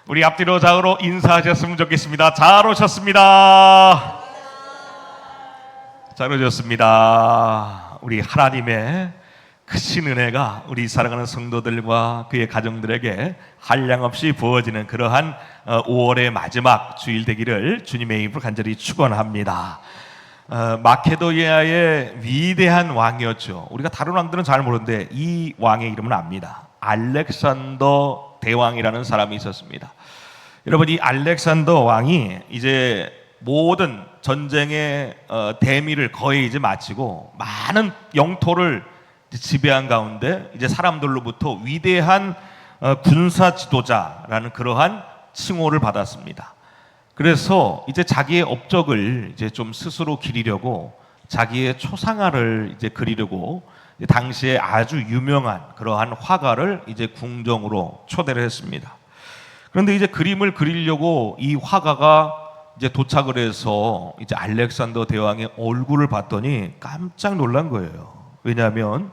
우리 앞뒤로 좌우로 인사하셨으면 좋겠습니다. 잘 오셨습니다. 잘 오셨습니다. 우리 하나님의 크신 은혜가 우리 사랑하는 성도들과 그의 가정들에게 한량없이 부어지는 그러한 5월의 마지막 주일 되기를 주님의 이름으로 간절히 축원합니다. 마케도니아의 위대한 왕이었죠. 우리가 다른 왕들은 잘 모르는데 이 왕의 이름은 압니다. 알렉산더 대왕이라는 사람이 있었습니다. 여러분, 이 알렉산더 왕이 이제 모든 전쟁의 대미를 거의 이제 마치고 많은 영토를 지배한 가운데 이제 사람들로부터 위대한 군사 지도자라는 그러한 칭호를 받았습니다. 그래서 이제 자기의 업적을 이제 좀 스스로 기리려고 자기의 초상화를 이제 그리려고 당시에 아주 유명한 그러한 화가를 이제 궁정으로 초대를 했습니다. 그런데 이제 그림을 그리려고 이 화가가 이제 도착을 해서 이제 알렉산더 대왕의 얼굴을 봤더니 깜짝 놀란 거예요. 왜냐하면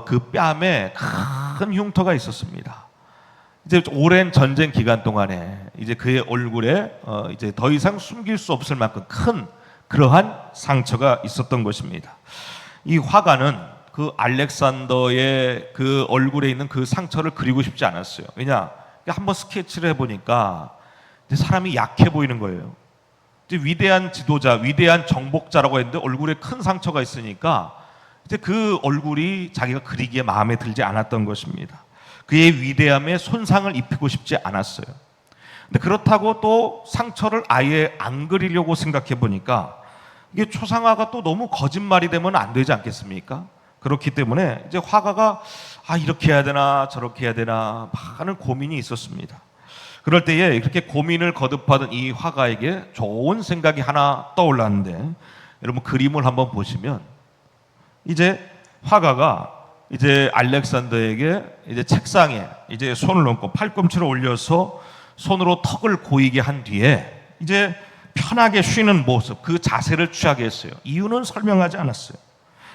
그 뺨에 큰 흉터가 있었습니다. 이제 오랜 전쟁 기간 동안에 이제 그의 얼굴에 이제 더 이상 숨길 수 없을 만큼 큰 그러한 상처가 있었던 것입니다. 이 화가는 그 알렉산더의 그 얼굴에 있는 그 상처를 그리고 싶지 않았어요. 왜냐? 한번 스케치를 해보니까 사람이 약해 보이는 거예요. 이제 위대한 지도자, 위대한 정복자라고 했는데 얼굴에 큰 상처가 있으니까 이제 그 얼굴이 자기가 그리기에 마음에 들지 않았던 것입니다. 그의 위대함에 손상을 입히고 싶지 않았어요. 근데 그렇다고 또 상처를 아예 안 그리려고 생각해 보니까 이게 초상화가 또 너무 거짓말이 되면 안 되지 않겠습니까? 그렇기 때문에 이제 화가가 이렇게 해야 되나 저렇게 해야 되나 하는 고민이 있었습니다. 그럴 때에 이렇게 고민을 거듭하던 이 화가에게 좋은 생각이 하나 떠올랐는데, 여러분 그림을 한번 보시면 이제 화가가 이제 알렉산더에게 이제 책상에 이제 손을 얹고 팔꿈치를 올려서 손으로 턱을 고이게 한 뒤에 이제 편하게 쉬는 모습, 그 자세를 취하게 했어요. 이유는 설명하지 않았어요.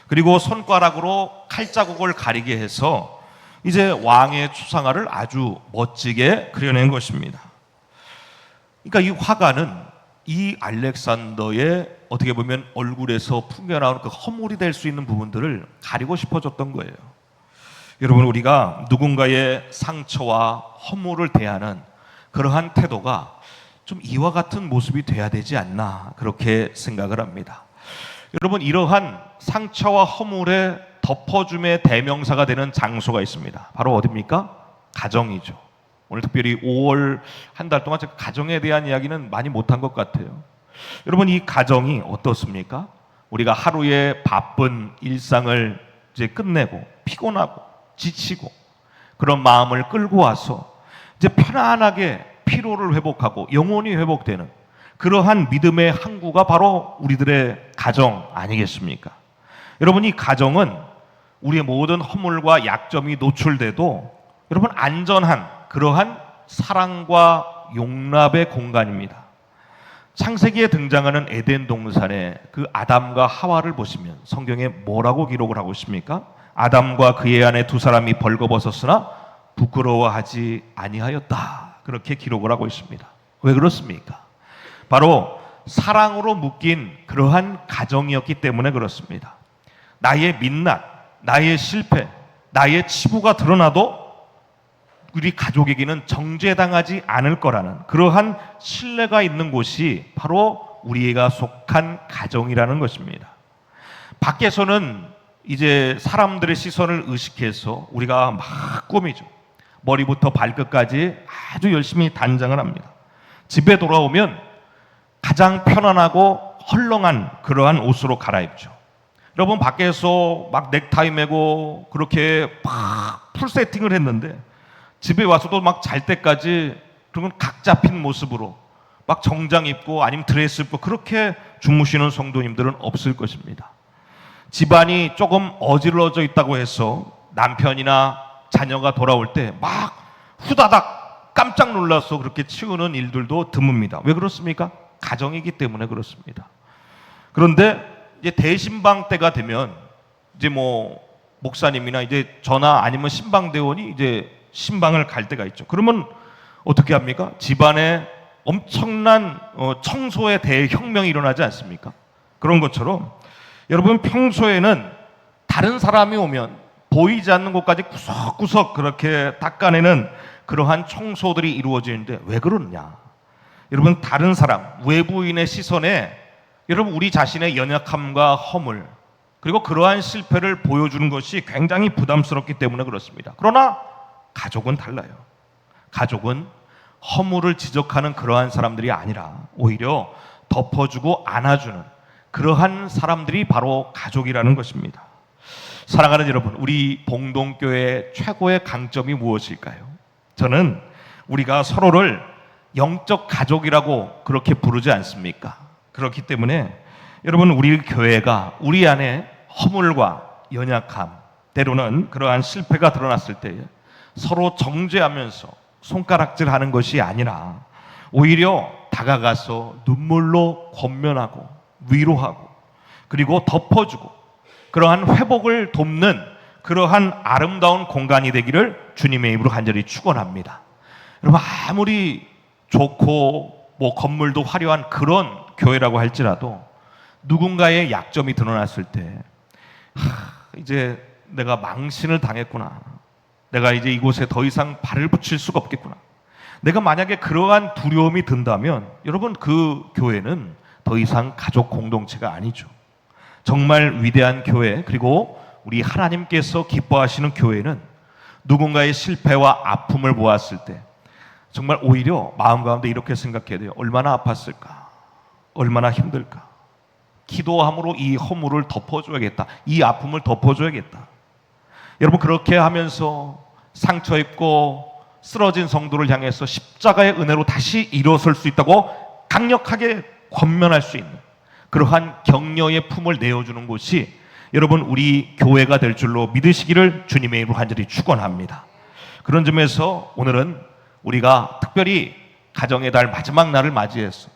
그리고 손가락으로 칼자국을 가리게 해서 이제 왕의 초상화를 아주 멋지게 그려낸 것입니다. 그러니까 이 화가는 이 알렉산더의 어떻게 보면 얼굴에서 풍겨나오는 그 허물이 될 수 있는 부분들을 가리고 싶어졌던 거예요. 여러분, 우리가 누군가의 상처와 허물을 대하는 그러한 태도가 좀 이와 같은 모습이 돼야 되지 않나, 그렇게 생각을 합니다. 여러분, 이러한 상처와 허물의 덮어줌의 대명사가 되는 장소가 있습니다. 바로 어디입니까? 가정이죠. 오늘 특별히 5월 한 달 동안 제가 가정에 대한 이야기는 많이 못한 것 같아요. 여러분, 이 가정이 어떻습니까? 우리가 하루의 바쁜 일상을 이제 끝내고 피곤하고 지치고 그런 마음을 끌고 와서 이제 편안하게 피로를 회복하고 영혼이 회복되는 그러한 믿음의 항구가 바로 우리들의 가정 아니겠습니까? 여러분, 이 가정은 우리의 모든 허물과 약점이 노출돼도 여러분 안전한 그러한 사랑과 용납의 공간입니다. 창세기에 등장하는 에덴 동산의 그 아담과 하와를 보시면 성경에 뭐라고 기록을 하고 있습니까? 아담과 그의 아내 두 사람이 벌거벗었으나 부끄러워하지 아니하였다, 그렇게 기록을 하고 있습니다. 왜 그렇습니까? 바로 사랑으로 묶인 그러한 가정이었기 때문에 그렇습니다. 나의 민낯, 나의 실패, 나의 치부가 드러나도 우리 가족에게는 정죄당하지 않을 거라는 그러한 신뢰가 있는 곳이 바로 우리가 속한 가정이라는 것입니다. 밖에서는 이제 사람들의 시선을 의식해서 우리가 막 꾸미죠. 머리부터 발끝까지 아주 열심히 단장을 합니다. 집에 돌아오면 가장 편안하고 헐렁한 그러한 옷으로 갈아입죠. 여러분, 밖에서 막 넥타이 매고 그렇게 막 풀 세팅을 했는데 집에 와서도 막 잘 때까지 그런 각 잡힌 모습으로 막 정장 입고 아니면 드레스 입고 그렇게 주무시는 성도님들은 없을 것입니다. 집안이 조금 어질러져 있다고 해서 남편이나 자녀가 돌아올 때 막 후다닥 깜짝 놀라서 그렇게 치우는 일들도 드뭅니다. 왜 그렇습니까? 가정이기 때문에 그렇습니다. 그런데 이제 대신방 때가 되면 이제 뭐 목사님이나 이제 저나 아니면 신방대원이 이제 신방을 갈 때가 있죠. 그러면 어떻게 합니까? 집안에 엄청난 청소에 대해 혁명이 일어나지 않습니까? 그런 것처럼 여러분 평소에는 다른 사람이 오면 보이지 않는 곳까지 구석구석 그렇게 닦아내는 그러한 청소들이 이루어지는데 왜 그러느냐? 여러분 다른 사람, 외부인의 시선에 여러분 우리 자신의 연약함과 허물 그리고 그러한 실패를 보여주는 것이 굉장히 부담스럽기 때문에 그렇습니다. 그러나 가족은 달라요. 가족은 허물을 지적하는 그러한 사람들이 아니라 오히려 덮어주고 안아주는 그러한 사람들이 바로 가족이라는 것입니다. 사랑하는 여러분, 우리 봉동교회의 최고의 강점이 무엇일까요? 저는 우리가 서로를 영적 가족이라고 그렇게 부르지 않습니까? 그렇기 때문에 여러분 우리 교회가 우리 안에 허물과 연약함, 때로는 그러한 실패가 드러났을 때 서로 정죄하면서 손가락질하는 것이 아니라 오히려 다가가서 눈물로 권면하고 위로하고 그리고 덮어주고 그러한 회복을 돕는 그러한 아름다운 공간이 되기를 주님의 이름으로 간절히 축원합니다. 여러분 아무리 좋고 건물도 화려한 그런 교회라고 할지라도 누군가의 약점이 드러났을 때 이제 내가 망신을 당했구나. 내가 이제 이곳에 더 이상 발을 붙일 수가 없겠구나. 내가 만약에 그러한 두려움이 든다면 여러분 그 교회는 더 이상 가족 공동체가 아니죠. 정말 위대한 교회 그리고 우리 하나님께서 기뻐하시는 교회는 누군가의 실패와 아픔을 보았을 때 정말 오히려 마음 가운데 이렇게 생각해야 돼요. 얼마나 아팠을까? 얼마나 힘들까? 기도함으로 이 허물을 덮어줘야겠다. 이 아픔을 덮어줘야겠다. 여러분 그렇게 하면서 상처 입고 쓰러진 성도를 향해서 십자가의 은혜로 다시 일어설 수 있다고 강력하게 권면할 수 있는 그러한 격려의 품을 내어주는 곳이 여러분 우리 교회가 될 줄로 믿으시기를 주님의 이름으로 간절히 축원합니다. 그런 점에서 오늘은 우리가 특별히 가정의 달 마지막 날을 맞이해서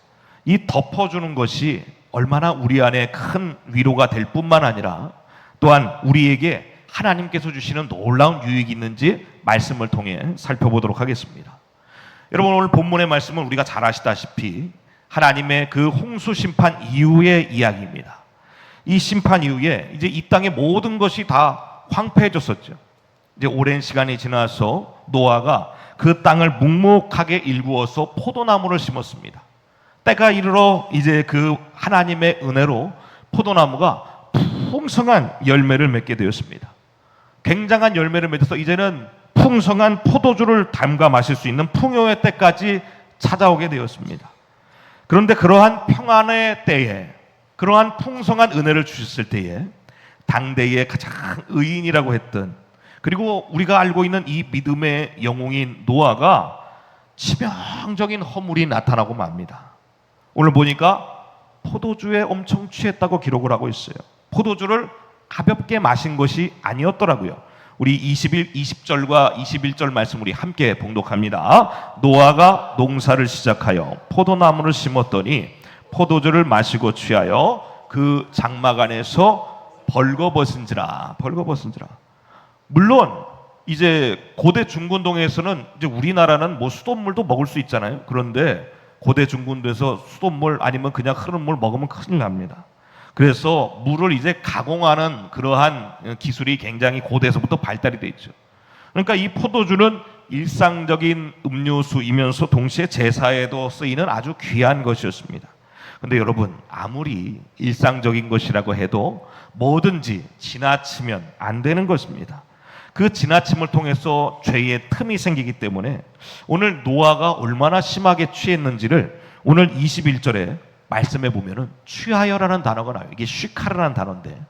이 덮어주는 것이 얼마나 우리 안에 큰 위로가 될 뿐만 아니라 또한 우리에게 하나님께서 주시는 놀라운 유익이 있는지 말씀을 통해 살펴보도록 하겠습니다. 여러분 오늘 본문의 말씀은 우리가 잘 아시다시피 하나님의 그 홍수 심판 이후의 이야기입니다. 이 심판 이후에 이제 이 땅의 모든 것이 다 황폐해졌었죠. 이제 오랜 시간이 지나서 노아가 그 땅을 묵묵하게 일구어서 포도나무를 심었습니다. 때가 이르러 이제 그 하나님의 은혜로 포도나무가 풍성한 열매를 맺게 되었습니다. 굉장한 열매를 맺어서 이제는 풍성한 포도주를 담가 마실 수 있는 풍요의 때까지 찾아오게 되었습니다. 그런데 그러한 평안의 때에 그러한 풍성한 은혜를 주셨을 때에 당대의 가장 의인이라고 했던 그리고 우리가 알고 있는 이 믿음의 영웅인 노아가 치명적인 허물이 나타나고 맙니다. 오늘 보니까 포도주에 엄청 취했다고 기록을 하고 있어요. 포도주를 가볍게 마신 것이 아니었더라고요. 우리 20절과 21절 말씀 우리 함께 봉독합니다. 노아가 농사를 시작하여 포도나무를 심었더니 포도주를 마시고 취하여 그 장막 안에서 벌거벗은지라. 물론 이제 고대 중군동에서는 이제 우리나라는 수돗물도 먹을 수 있잖아요. 그런데 고대 중군도에서 수돗물 아니면 그냥 흐르는 물 먹으면 큰일 납니다. 그래서 물을 이제 가공하는 그러한 기술이 굉장히 고대에서부터 발달이 돼 있죠. 그러니까 이 포도주는 일상적인 음료수이면서 동시에 제사에도 쓰이는 아주 귀한 것이었습니다. 근데 여러분 아무리 일상적인 것이라고 해도 뭐든지 지나치면 안 되는 것입니다. 그 지나침을 통해서 죄의 틈이 생기기 때문에 오늘 노아가 얼마나 심하게 취했는지를 오늘 21절에 말씀해 보면은 취하여라는 단어가 나와요. 이게 쉬카르라는 단어인데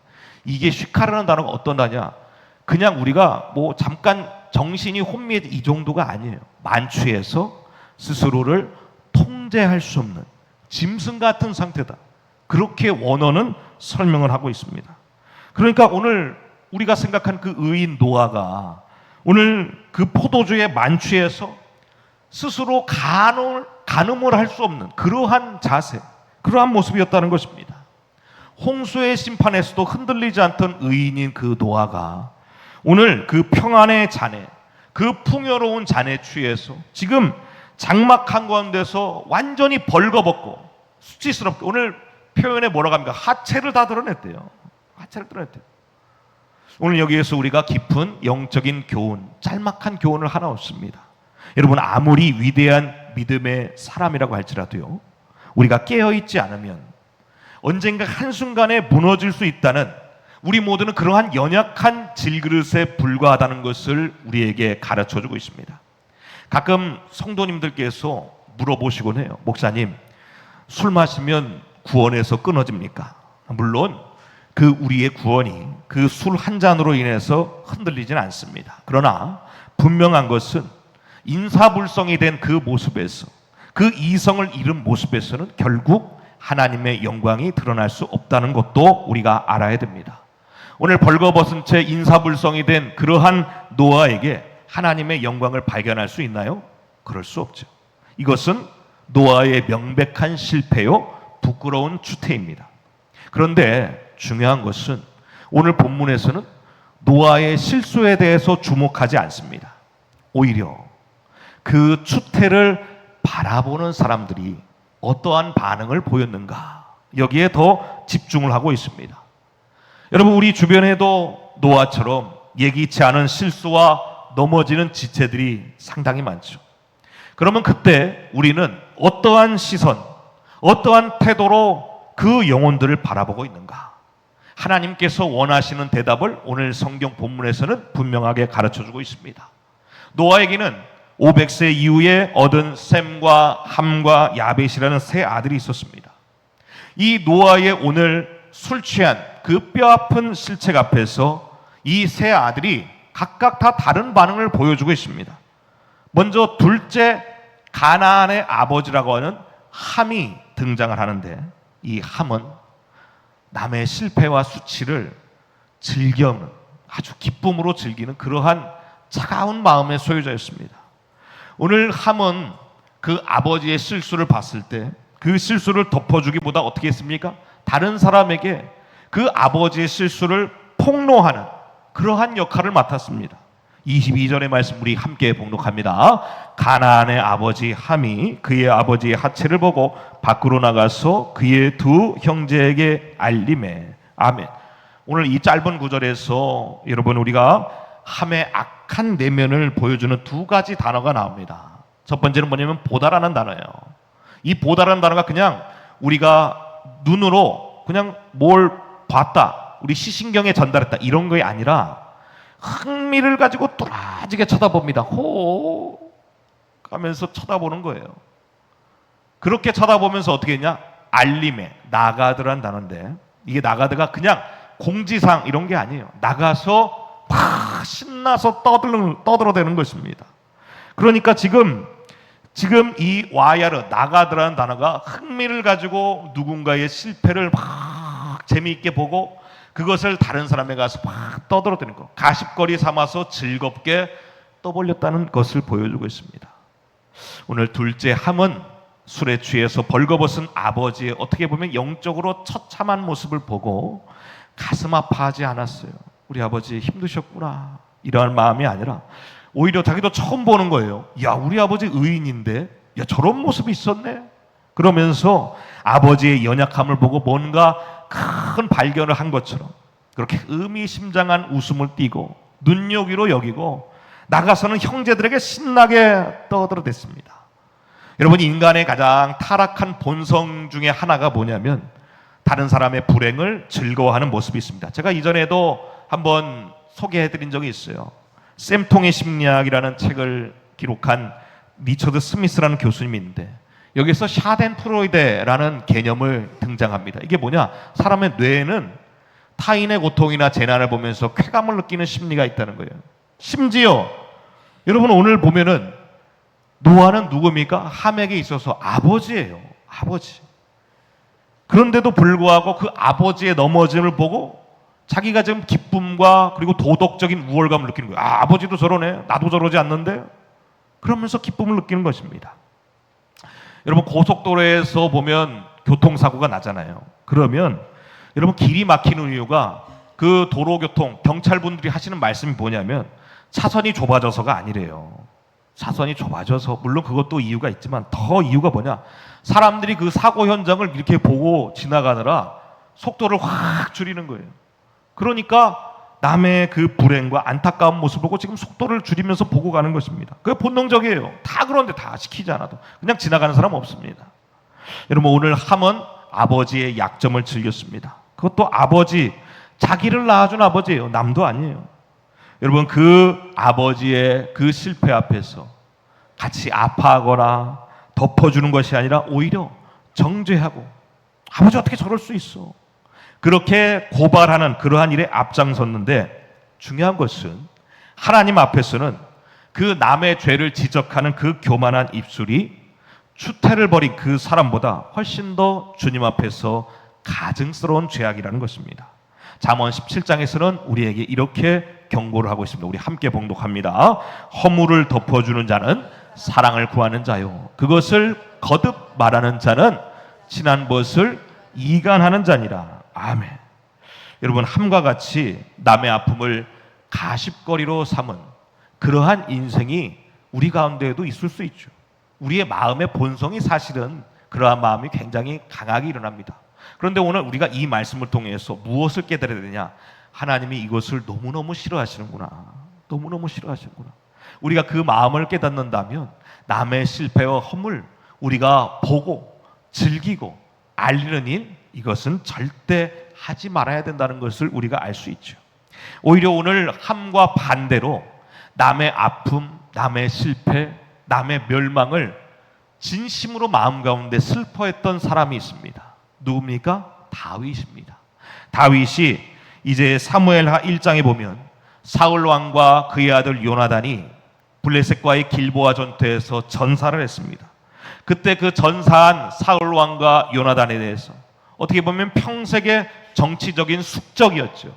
이게 쉬카르라는 단어가 어떤 단어냐? 그냥 우리가 잠깐 정신이 혼미해 이 정도가 아니에요. 만취해서 스스로를 통제할 수 없는 짐승 같은 상태다. 그렇게 원어는 설명을 하고 있습니다. 그러니까 오늘 우리가 생각한 그 의인 노아가 오늘 그 포도주에 만취해서 스스로 간음을 할 수 없는 그러한 자세, 그러한 모습이었다는 것입니다. 홍수의 심판에서도 흔들리지 않던 의인인 그 노아가 오늘 그 평안의 잔에, 그 풍요로운 잔에 취해서 지금 장막한 가운데서 완전히 벌거벗고 수치스럽게, 오늘 표현에 뭐라고 합니까? 하체를 다 드러냈대요. 하체를 드러냈대요. 오늘 여기에서 우리가 깊은 영적인 교훈, 짤막한 교훈을 하나 얻습니다. 여러분, 아무리 위대한 믿음의 사람이라고 할지라도요, 우리가 깨어있지 않으면 언젠가 한순간에 무너질 수 있다는, 우리 모두는 그러한 연약한 질그릇에 불과하다는 것을 우리에게 가르쳐주고 있습니다. 가끔 성도님들께서 물어보시곤 해요. 목사님, 술 마시면 구원에서 끊어집니까? 물론 그 우리의 구원이 그 술 한 잔으로 인해서 흔들리진 않습니다. 그러나 분명한 것은 인사불성이 된 그 모습에서, 그 이성을 잃은 모습에서는 결국 하나님의 영광이 드러날 수 없다는 것도 우리가 알아야 됩니다. 오늘 벌거벗은 채 인사불성이 된 그러한 노아에게 하나님의 영광을 발견할 수 있나요? 그럴 수 없죠. 이것은 노아의 명백한 실패요, 부끄러운 추태입니다. 그런데 중요한 것은 오늘 본문에서는 노아의 실수에 대해서 주목하지 않습니다. 오히려 그 추태를 바라보는 사람들이 어떠한 반응을 보였는가, 여기에 더 집중을 하고 있습니다. 여러분, 우리 주변에도 노아처럼 예기치 않은 실수와 넘어지는 지체들이 상당히 많죠. 그러면 그때 우리는 어떠한 시선, 어떠한 태도로 그 영혼들을 바라보고 있는가? 하나님께서 원하시는 대답을 오늘 성경 본문에서는 분명하게 가르쳐주고 있습니다. 노아에게는 500세 이후에 얻은 셈과 함과 야벳이라는 세 아들이 있었습니다. 이 노아의 오늘 술 취한 그 뼈아픈 실책 앞에서 이 세 아들이 각각 다 다른 반응을 보여주고 있습니다. 먼저 둘째, 가나안의 아버지라고 하는 함이 등장을 하는데, 이 함은 남의 실패와 수치를 즐겨는, 아주 기쁨으로 즐기는 그러한 차가운 마음의 소유자였습니다. 오늘 함은 그 아버지의 실수를 봤을 때 그 실수를 덮어주기보다 어떻게 했습니까? 다른 사람에게 그 아버지의 실수를 폭로하는 그러한 역할을 맡았습니다. 22절의 말씀 우리 함께 봉독합니다. 가나안의 아버지 함이 그의 아버지의 하체를 보고 밖으로 나가서 그의 두 형제에게 알림해. 아멘. 오늘 이 짧은 구절에서 여러분, 우리가 함의 악한 내면을 보여주는 두 가지 단어가 나옵니다. 첫 번째는 뭐냐면 보다라는 단어예요. 이 보다라는 단어가 그냥 우리가 눈으로 그냥 뭘 봤다, 우리 시신경에 전달했다, 이런 게 아니라 흥미를 가지고 뚜라지게 쳐다봅니다. 호 하면서 쳐다보는 거예요. 그렇게 쳐다보면서 어떻게 했냐? 알림에, 나가드란 단어인데, 이게 나가드가 그냥 공지상 이런 게 아니에요. 나가서 막 신나서 떠들어대는 것입니다. 그러니까 지금 이 와야르, 나가드라는 단어가 흥미를 가지고 누군가의 실패를 막 재미있게 보고 그것을 다른 사람에 가서 막 떠들어대는 거, 가십거리 삼아서 즐겁게 떠벌렸다는 것을 보여주고 있습니다. 오늘 둘째 함은 술에 취해서 벌거벗은 아버지의 어떻게 보면 영적으로 처참한 모습을 보고 가슴 아파하지 않았어요. 우리 아버지 힘드셨구나, 이러한 마음이 아니라 오히려 자기도 처음 보는 거예요. 야, 우리 아버지 의인인데, 야, 저런 모습이 있었네, 그러면서 아버지의 연약함을 보고 뭔가 큰 발견을 한 것처럼 그렇게 의미심장한 웃음을 띠고 눈요기로 여기고 나가서는 형제들에게 신나게 떠들어댔습니다. 여러분, 인간의 가장 타락한 본성 중에 하나가 뭐냐면 다른 사람의 불행을 즐거워하는 모습이 있습니다. 제가 이전에도 한번 소개해드린 적이 있어요. 쌤통의 심리학이라는 책을 기록한 리처드 스미스라는 교수님이 있는데, 여기서 샤덴프로이데라는 개념을 등장합니다. 이게 뭐냐? 사람의 뇌에는 타인의 고통이나 재난을 보면서 쾌감을 느끼는 심리가 있다는 거예요. 심지어 여러분, 오늘 보면은 노아는 누굽니까? 함에게 있어서 아버지예요. 아버지. 그런데도 불구하고 그 아버지의 넘어짐을 보고 자기가 지금 기쁨과 그리고 도덕적인 우월감을 느끼는 거예요. 아, 아버지도 저러네, 나도 저러지 않는데, 그러면서 기쁨을 느끼는 것입니다. 여러분, 고속도로에서 보면 교통사고가 나잖아요. 그러면 여러분, 길이 막히는 이유가 그 도로교통 경찰분들이 하시는 말씀이 뭐냐면 차선이 좁아져서가 아니래요. 차선이 좁아져서, 물론 그것도 이유가 있지만 더 이유가 뭐냐, 사람들이 그 사고 현장을 이렇게 보고 지나가느라 속도를 확 줄이는 거예요. 그러니까 남의 그 불행과 안타까운 모습을 보고 지금 속도를 줄이면서 보고 가는 것입니다. 그게 본능적이에요. 다 그런데 다 시키지 않아도 그냥 지나가는 사람 없습니다. 여러분, 오늘 함은 아버지의 약점을 즐겼습니다. 그것도 아버지, 자기를 낳아준 아버지예요. 남도 아니에요. 여러분, 그 아버지의 그 실패 앞에서 같이 아파하거나 덮어주는 것이 아니라 오히려 정죄하고, 아버지 어떻게 저럴 수 있어, 그렇게 고발하는 그러한 일에 앞장섰는데, 중요한 것은 하나님 앞에서는 그 남의 죄를 지적하는 그 교만한 입술이 추태를 벌인 그 사람보다 훨씬 더 주님 앞에서 가증스러운 죄악이라는 것입니다. 잠언 17장에서는 우리에게 이렇게 경고를 하고 있습니다. 우리 함께 봉독합니다. 허물을 덮어주는 자는 사랑을 구하는 자요, 그것을 거듭 말하는 자는 친한 벗을 이간하는 자니라. 아멘. 여러분, 함과 같이 남의 아픔을 가십거리로 삼은 그러한 인생이 우리 가운데에도 있을 수 있죠. 우리의 마음의 본성이 사실은 그러한 마음이 굉장히 강하게 일어납니다. 그런데 오늘 우리가 이 말씀을 통해서 무엇을 깨달아야 되냐, 하나님이 이것을 너무너무 싫어하시는구나, 너무너무 싫어하시는구나. 우리가 그 마음을 깨닫는다면 남의 실패와 허물 우리가 보고 즐기고 알리는 일, 이것은 절대 하지 말아야 된다는 것을 우리가 알 수 있죠. 오히려 오늘 함과 반대로 남의 아픔, 남의 실패, 남의 멸망을 진심으로 마음 가운데 슬퍼했던 사람이 있습니다. 누굽니까? 다윗입니다. 다윗이 이제 사무엘하 1장에 보면 사울 왕과 그의 아들 요나단이 블레셋과의 길보아 전투에서 전사를 했습니다. 그때 그 전사한 사울 왕과 요나단에 대해서 어떻게 보면 평생의 정치적인 숙적이었죠.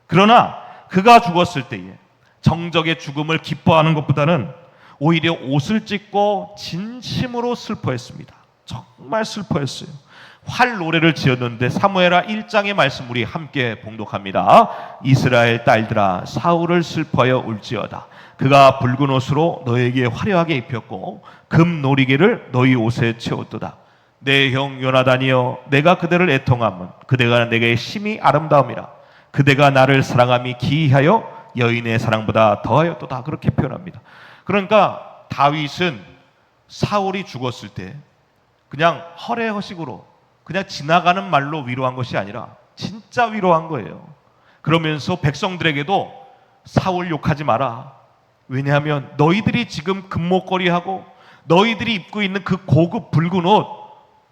그러나 그가 죽었을 때에 정적의 죽음을 기뻐하는 것보다는 오히려 옷을 찢고 진심으로 슬퍼했습니다. 정말 슬퍼했어요. 활 노래를 지었는데 사무엘하 1장의 말씀 우리 함께 봉독합니다. 이스라엘 딸들아, 사울을 슬퍼하여 울지어다. 그가 붉은 옷으로 너에게 화려하게 입혔고 금 놀이개를 너희 옷에 채웠도다. 내 형 요나단이여, 내가 그대를 애통함은 그대가 내게 심히 아름다움이라. 그대가 나를 사랑함이 기이하여 여인의 사랑보다 더하였도다. 그렇게 표현합니다. 그러니까 다윗은 사울이 죽었을 때 그냥 허례허식으로 그냥 지나가는 말로 위로한 것이 아니라 진짜 위로한 거예요. 그러면서 백성들에게도 사울 욕하지 마라. 왜냐하면 너희들이 지금 금목걸이하고 너희들이 입고 있는 그 고급 붉은 옷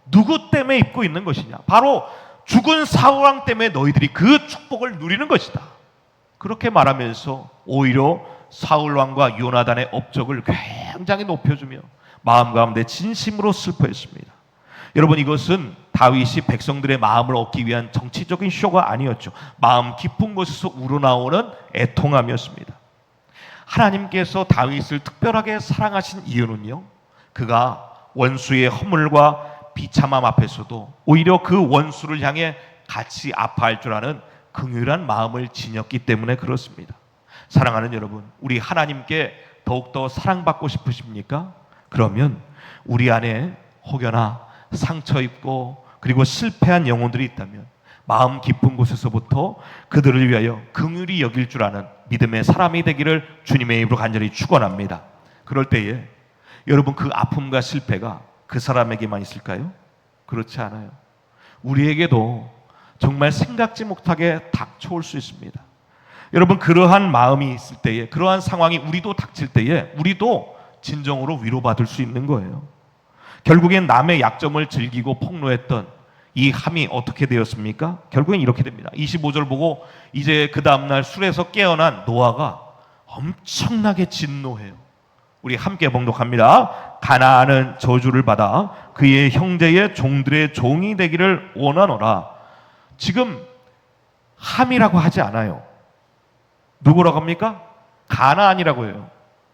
누구 때문에 입고 있는 것이냐? 바로 죽은 사울왕 때문에 너희들이 그 축복을 누리는 것이다. 그렇게 말하면서 오히려 사울왕과 요나단의 업적을 굉장히 높여주며 마음 가운데 진심으로 슬퍼했습니다. 여러분, 이것은 다윗이 백성들의 마음을 얻기 위한 정치적인 쇼가 아니었죠. 마음 깊은 곳에서 우러나오는 애통함이었습니다. 하나님께서 다윗을 특별하게 사랑하신 이유는요, 그가 원수의 허물과 비참함 앞에서도 오히려 그 원수를 향해 같이 아파할 줄 아는 긍휼한 마음을 지녔기 때문에 그렇습니다. 사랑하는 여러분, 우리 하나님께 더욱더 사랑받고 싶으십니까? 그러면 우리 안에 혹여나 상처 입고 그리고 실패한 영혼들이 있다면 마음 깊은 곳에서부터 그들을 위하여 긍휼히 여길 줄 아는 믿음의 사람이 되기를 주님의 이름으로 간절히 축원합니다. 그럴 때에 여러분, 그 아픔과 실패가 그 사람에게만 있을까요? 그렇지 않아요. 우리에게도 정말 생각지 못하게 닥쳐올 수 있습니다. 여러분, 그러한 마음이 있을 때에, 그러한 상황이 우리도 닥칠 때에 우리도 진정으로 위로받을 수 있는 거예요. 결국엔 남의 약점을 즐기고 폭로했던 이 함이 어떻게 되었습니까? 결국엔 이렇게 됩니다. 25절 보고 이제 그 다음날 술에서 깨어난 노아가 엄청나게 진노해요. 우리 함께 봉독합니다. 가나안은 저주를 받아 그의 형제의 종들의 종이 되기를 원하노라. 지금 함이라고 하지 않아요. 누구라고 합니까? 가나안이라고 해요.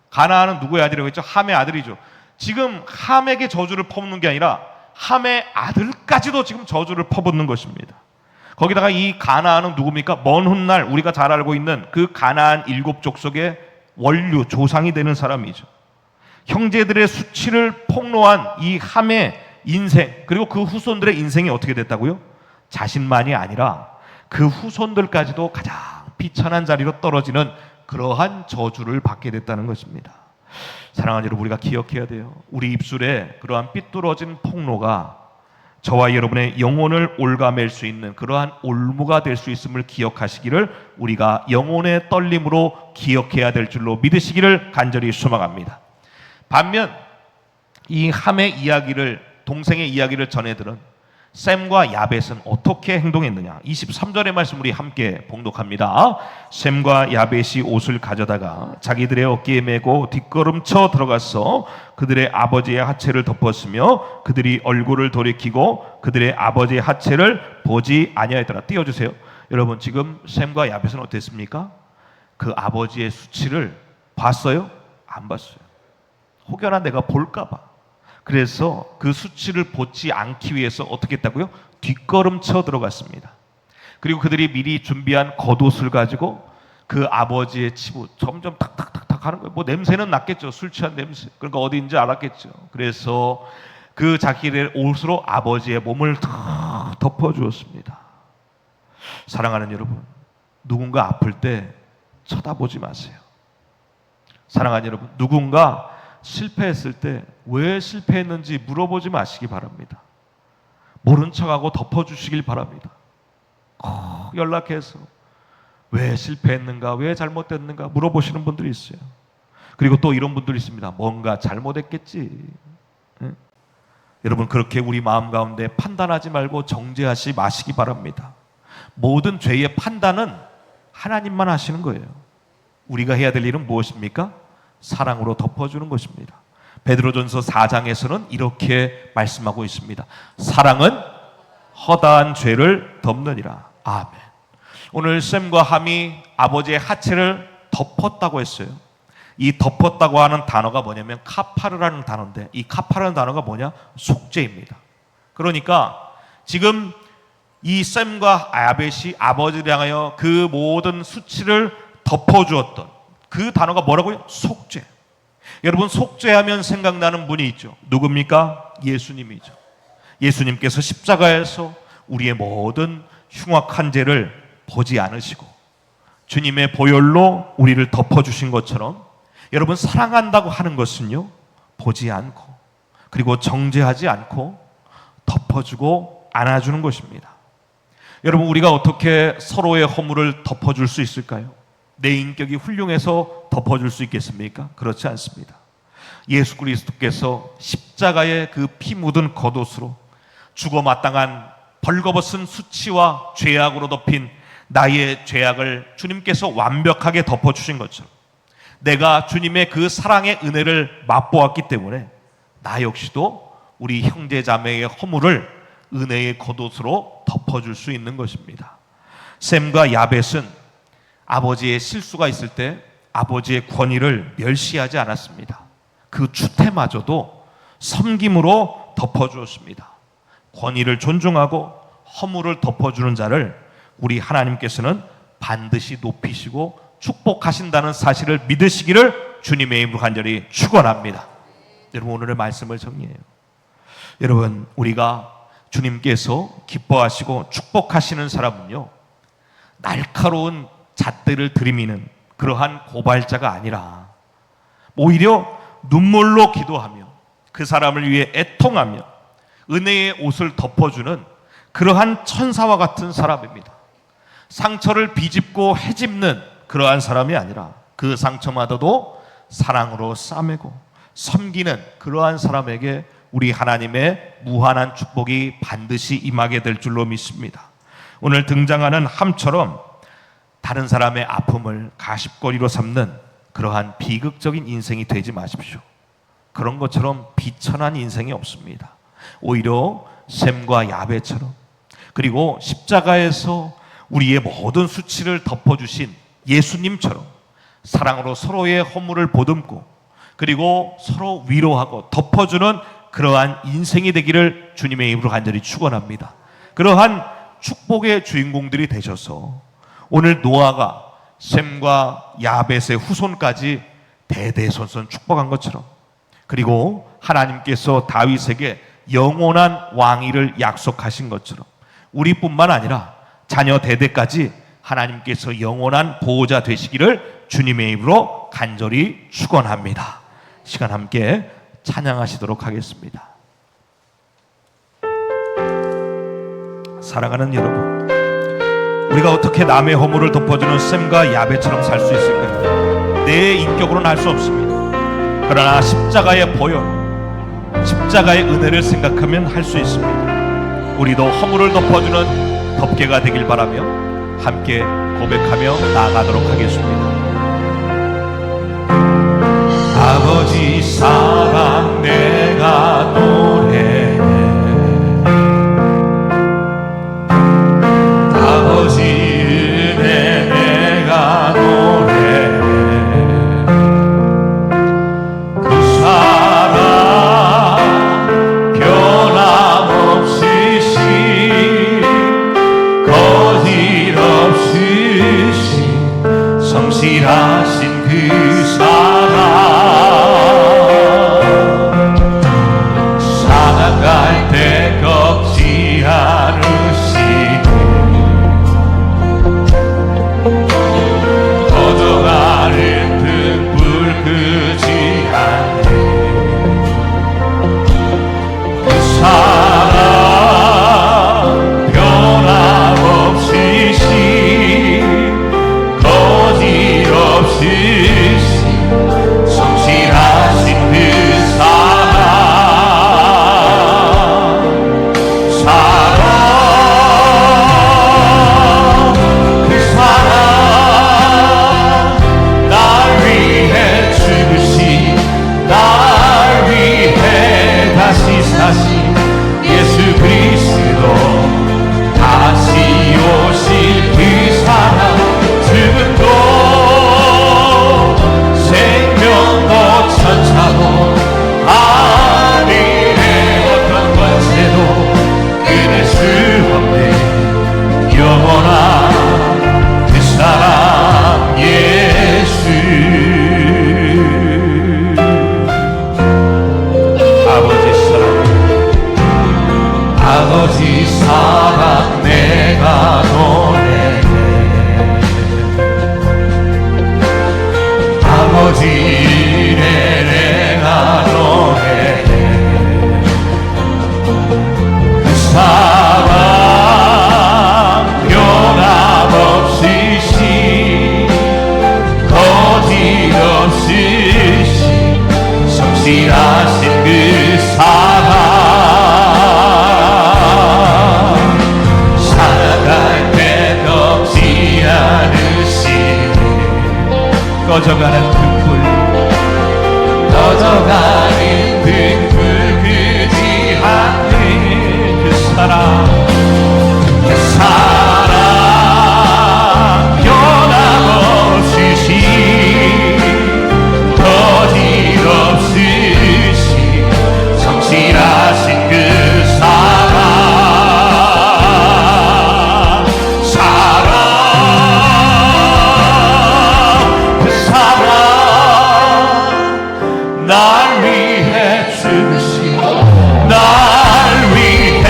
가나안은 누구의 아들이라고 했죠? 함의 아들이죠. 지금 함에게 저주를 퍼붓는 게 아니라 함의 아들까지도 지금 저주를 퍼붓는 것입니다. 거기다가 이 가나안은 누굽니까? 먼 훗날 우리가 잘 알고 있는 그 가나안 7족속의 원류, 조상이 되는 사람이죠. 형제들의 수치를 폭로한 이 함의 인생, 그리고 그 후손들의 인생이 어떻게 됐다고요? 자신만이 아니라 그 후손들까지도 가장 비천한 자리로 떨어지는 그러한 저주를 받게 됐다는 것입니다. 사랑하는 여러분, 우리가 기억해야 돼요. 우리 입술에 그러한 삐뚤어진 폭로가 저와 여러분의 영혼을 올가맬 수 있는 그러한 올무가 될 수 있음을 기억하시기를 우리가 영혼의 떨림으로 기억해야 될 줄로 믿으시기를 간절히 소망합니다. 반면 이 함의 이야기를, 동생의 이야기를 전해들은 셈과 야벳은 어떻게 행동했느냐? 23절의 말씀 우리 함께 봉독합니다. 셈과 야벳이 옷을 가져다가 자기들의 어깨에 메고 뒷걸음쳐 들어가서 그들의 아버지의 하체를 덮었으며 그들이 얼굴을 돌이키고 그들의 아버지의 하체를 보지 아니하였더라. 띄워주세요. 여러분, 지금 셈과 야벳은 어땠습니까? 그 아버지의 수치를 봤어요? 안 봤어요. 혹여나 내가 볼까 봐. 그래서 그 수치를 보지 않기 위해서 어떻게 했다고요? 뒷걸음쳐 들어갔습니다. 그리고 그들이 미리 준비한 겉옷을 가지고 그 아버지의 치부 점점 탁탁탁탁 하는 거예요. 뭐 냄새는 났겠죠. 술 취한 냄새. 그러니까 어디인지 알았겠죠. 그래서 그 자기의 옷으로 아버지의 몸을 탁 덮어주었습니다. 사랑하는 여러분, 누군가 아플 때 쳐다보지 마세요. 사랑하는 여러분, 누군가 실패했을 때 왜 실패했는지 물어보지 마시기 바랍니다. 모른 척하고 덮어주시길 바랍니다. 연락해서 왜 실패했는가, 왜 잘못됐는가 물어보시는 분들이 있어요. 그리고 또 이런 분들이 있습니다. 뭔가 잘못했겠지. 여러분, 그렇게 우리 마음 가운데 판단하지 말고 정죄하지 마시기 바랍니다. 모든 죄의 판단은 하나님만 하시는 거예요. 우리가 해야 될 일은 무엇입니까? 사랑으로 덮어주는 것입니다. 베드로전서 4장에서는 이렇게 말씀하고 있습니다. 사랑은 허다한 죄를 덮느니라. 아멘. 오늘 셈과 함이 아버지의 하체를 덮었다고 했어요. 이 덮었다고 하는 단어가 뭐냐면 카파르라는 단어인데, 이 카파르라는 단어가 뭐냐? 속죄입니다. 그러니까 지금 이 셈과 야벳이 아버지를 향하여 그 모든 수치를 덮어주었던 그 단어가 뭐라고요? 속죄. 여러분, 속죄하면 생각나는 분이 있죠. 누굽니까? 예수님이죠. 예수님께서 십자가에서 우리의 모든 흉악한 죄를 보지 않으시고 주님의 보혈로 우리를 덮어주신 것처럼, 여러분, 사랑한다고 하는 것은요, 보지 않고 그리고 정죄하지 않고 덮어주고 안아주는 것입니다. 여러분, 우리가 어떻게 서로의 허물을 덮어줄 수 있을까요? 내 인격이 훌륭해서 덮어줄 수 있겠습니까? 그렇지 않습니다. 예수 그리스도께서 십자가의 그 피 묻은 겉옷으로 죽어 마땅한 벌거벗은 수치와 죄악으로 덮인 나의 죄악을 주님께서 완벽하게 덮어주신 것처럼, 내가 주님의 그 사랑의 은혜를 맛보았기 때문에 나 역시도 우리 형제 자매의 허물을 은혜의 겉옷으로 덮어줄 수 있는 것입니다. 셈과 야벳은 아버지의 실수가 있을 때 아버지의 권위를 멸시하지 않았습니다. 그 추태마저도 섬김으로 덮어주었습니다. 권위를 존중하고 허물을 덮어주는 자를 우리 하나님께서는 반드시 높이시고 축복하신다는 사실을 믿으시기를 주님의 이름으로 간절히 축원합니다. 여러분, 오늘의 말씀을 정리해요. 여러분, 우리가 주님께서 기뻐하시고 축복하시는 사람은요, 날카로운 잣대를 들이미는 그러한 고발자가 아니라 오히려 눈물로 기도하며 그 사람을 위해 애통하며 은혜의 옷을 덮어주는 그러한 천사와 같은 사람입니다. 상처를 비집고 헤집는 그러한 사람이 아니라 그 상처마저도 사랑으로 싸매고 섬기는 그러한 사람에게 우리 하나님의 무한한 축복이 반드시 임하게 될 줄로 믿습니다. 오늘 등장하는 함처럼 다른 사람의 아픔을 가십거리로 삼는 그러한 비극적인 인생이 되지 마십시오. 그런 것처럼 비천한 인생이 없습니다. 오히려 셈과 야벳처럼, 그리고 십자가에서 우리의 모든 수치를 덮어주신 예수님처럼 사랑으로 서로의 허물을 보듬고 그리고 서로 위로하고 덮어주는 그러한 인생이 되기를 주님의 이름으로 간절히 축원합니다. 그러한 축복의 주인공들이 되셔서 오늘 노아가 셈과 야벳의 후손까지 대대손손 축복한 것처럼 그리고 하나님께서 다윗에게 영원한 왕위를 약속하신 것처럼 우리뿐만 아니라 자녀 대대까지 하나님께서 영원한 보호자 되시기를 주님의 입으로 간절히 축원합니다. 시간 함께 찬양하시도록 하겠습니다. 사랑하는 여러분, 우리가 어떻게 남의 허물을 덮어주는 샘과 야베처럼 살 수 있을까요? 내 인격으로는 할 수 없습니다. 그러나 십자가의 보혈, 십자가의 은혜를 생각하면 할 수 있습니다. 우리도 허물을 덮어주는 덮개가 되길 바라며 함께 고백하며 나아가도록 하겠습니다. 아버지 사랑 내가 노래해, 아버지 은혜 내가 노래해, 그 사랑 변함없이 신, 거짓없이 신, 성실하신 그 사랑, 살아갈 때 꺾지 않으시네, 꺼져가는 등불 끄지 않네, 그 사랑 변함없이 신, 거짓없이 신, 성실하신 그 사랑, 사랑, 그 사랑, 날 위해 죽으신, 날 위해 다시 사신 예수 그리스도, 다시 오실 그 사랑, 죽음도 생명도 천사도 하늘의 어떤 권세도 끊을 수 없네, 영원한 그 사랑 예수. 아버지 사랑, 아버지 사랑 내가 노래해, 아버지 은혜 내가 노래해, 그 사랑 변함없이 신, 거짓없이 신, 성실하신 그 사랑, 살아갈 때 덮지 않으시네, 꺼져가는 등불, 꺼져가는 등불 끄지 않는 그 사랑, 그 사랑 변함없이 신, 거짓없이 신, 성실하신 그 사랑, 사랑, 그 사랑, 날 위해 죽으신, 날 위해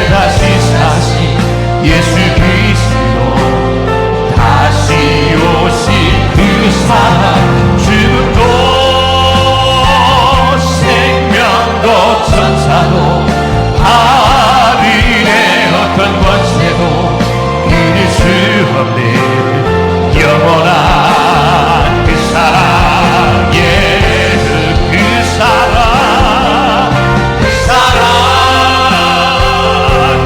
다시 사신 예수 그리스도, 다시 오신 그 사랑, 죽음도 생명도 천사도 하늘의 어떤 권세도 이길 수 없네, 영원한 그 사랑 예수, 그 사랑, 그 사랑,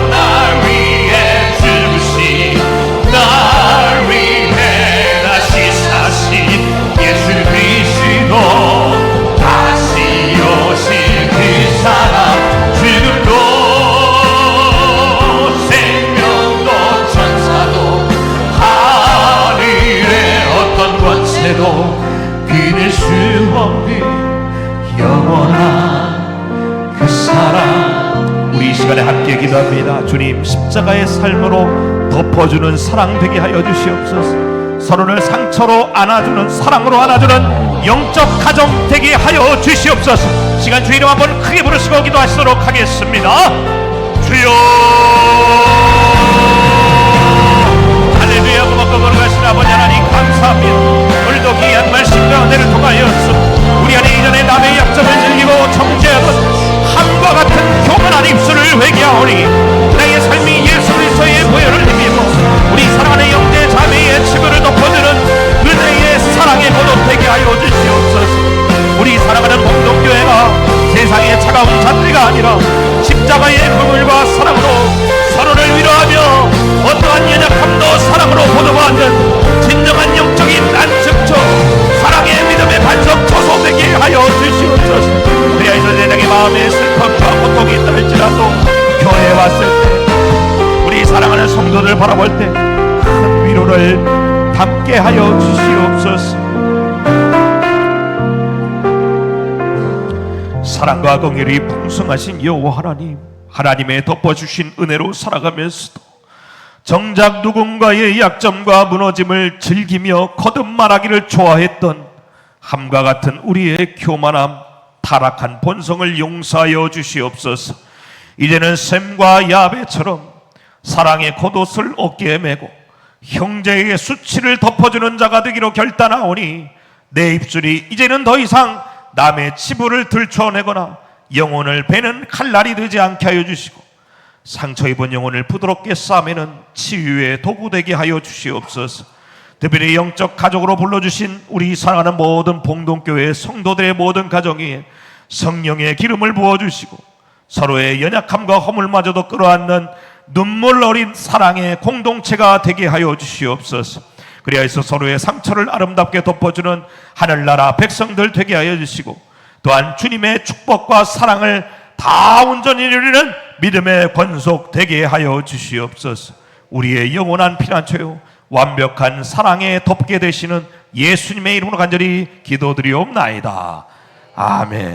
날 위해 죽으신, 날 위해 다시 사신 예수 그리스도, 다시 오신 그 사랑, 죽음도 생명도 천사도 하늘의 어떤 권세도 끊을 수 없는 영원한 그 사랑. 우리 이 시간에 함께 기도합니다. 주님, 십자가의 삶으로 덮어주는 사랑 되게 하여 주시옵소서. 서로를 상처로 안아주는, 사랑으로 안아주는 영적 가정 되게 하여 주시옵소서. 시간 주의 이름 한번 크게 부르시고 기도하시도록 하겠습니다. 주여, 할렐루야. 고맙고 거룩하신 아버지 하나님 감사합니다. 오늘도 귀한 말씀과 은혜를 통하여서 우리 안에 이전에 남의 약점을 즐기고 정죄하던 함과 같은 교만한 입술을 회개하오니 나의 삶이 예수 그리스도의 보혈을 힘입어 우리 사랑하는 형제 자매의 치부를 덮어주는 은혜의 사랑의 고독 되게 하여 주시옵소서. 우리 사랑하는 공동교회가 세상의 차가운 잔디가 아니라 십자가의 그물과 사랑으로 서로를 위로하며 어떠한 연약함도 사랑으로 보듬어하는 진정한 영적인 안식처, 사랑의 믿음의 반석 조소되게 하여 주시옵소서. 그리하여서 세상의 마음에 슬픔과 고통이 있다 할지라도 교회에 왔을 때 우리 사랑하는 성도들 바라볼 때 큰 위로를 담게 하여 주시옵소서. 사랑과 긍휼이 풍성하신 여호와 하나님, 하나님의 덮어주신 은혜로 살아가면서도 정작 누군가의 약점과 무너짐을 즐기며 거듭말하기를 좋아했던 함과 같은 우리의 교만함, 타락한 본성을 용서하여 주시옵소서. 이제는 셈과 야베처럼 사랑의 겉옷을 어깨에 메고 형제의 수치를 덮어주는 자가 되기로 결단하오니 내 입술이 이제는 더 이상 남의 치부를 들춰내거나 영혼을 베는 칼날이 되지 않게 하여 주시고 상처 입은 영혼을 부드럽게 싸매는 치유의 도구 되게 하여 주시옵소서. 특별히 영적 가족으로 불러주신 우리 사랑하는 모든 봉동교회 성도들의 모든 가정에 성령의 기름을 부어주시고 서로의 연약함과 허물마저도 끌어안는 눈물 어린 사랑의 공동체가 되게 하여 주시옵소서. 그리하여서 서로의 상처를 아름답게 덮어주는 하늘나라 백성들 되게 하여 주시고 또한 주님의 축복과 사랑을 다 온전히 누리는 믿음의 권속 되게 하여 주시옵소서. 우리의 영원한 피난처요 완벽한 사랑에 덮게 되시는 예수님의 이름으로 간절히 기도드리옵나이다. 아멘.